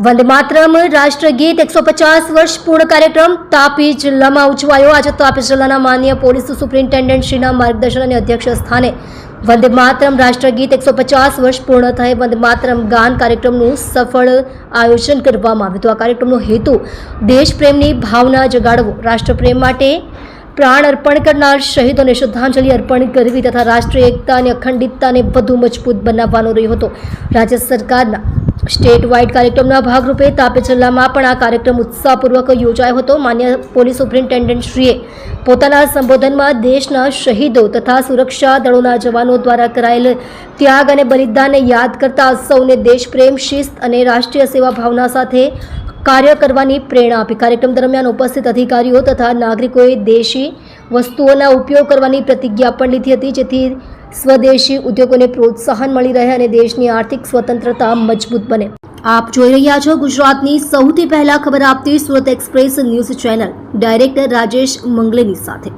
વંદે માતરમ રાષ્ટ્રગીત 150 વર્ષ પૂર્ણ કાર્યક્રમ તાપી જિલ્લામાં ઉજવાયો। આજે તાપી જિલ્લાના માનનીય પોલીસ સુપ્રિન્ટેન્ડન્ટ શ્રીના માર્ગદર્શન અને અધ્યક્ષ સ્થાને વંદે માતરમ રાષ્ટ્રગીત 150 વર્ષ પૂર્ણ થાય વંદે માતરમ ગાન કાર્યક્રમનું સફળ આયોજન કરવામાં આવ્યું હતું। આ કાર્યક્રમનો હેતુ દેશપ્રેમની ભાવના જગાડવો, રાષ્ટ્રપ્રેમ માટે પ્રાણ અર્પણ કરનાર શહીદોને શ્રદ્ધાંજલિ અર્પણ કરવી તથા રાષ્ટ્રીય એકતા અને અખંડિતતાને વધુ મજબૂત બનાવવાનો રહ્યો હતો। રાજ્ય સરકારના સ્ટેટ વાઇડ કાર્યક્રમના ભાગરૂપે તાપી જિલ્લામાં પણ આ કાર્યક્રમ ઉત્સાહપૂર્વક યોજાયો હતો। માન્ય પોલીસ સુપ્રિન્ટેન્ડન્ટ શ્રીએ પોતાના સંબોધનમાં દેશના શહીદો તથા સુરક્ષા દળોના જવાનો દ્વારા કરાયેલ ત્યાગ અને બલિદાનને યાદ કરતા સૌને દેશપ્રેમ, શિસ્ત અને રાષ્ટ્રીય સેવા ભાવના સાથે કાર્ય કરવાની પ્રેરણા આપી। કાર્યક્રમ દરમિયાન ઉપસ્થિત અધિકારીઓ તથા નાગરિકોએ દેશી વસ્તુઓના ઉપયોગ કરવાની પ્રતિજ્ઞા પણ લીધી હતી, જેથી સ્વદેશી ઉદ્યોગોને પ્રોત્સાહન મળી રહે અને દેશની આર્થિક સ્વતંત્રતા મજબૂત બને। આપ જોઈ રહ્યા છો ગુજરાતની સૌથી પહેલા ખબર આપતી Surat express news channel, director Rajesh Mangaleni સાથે।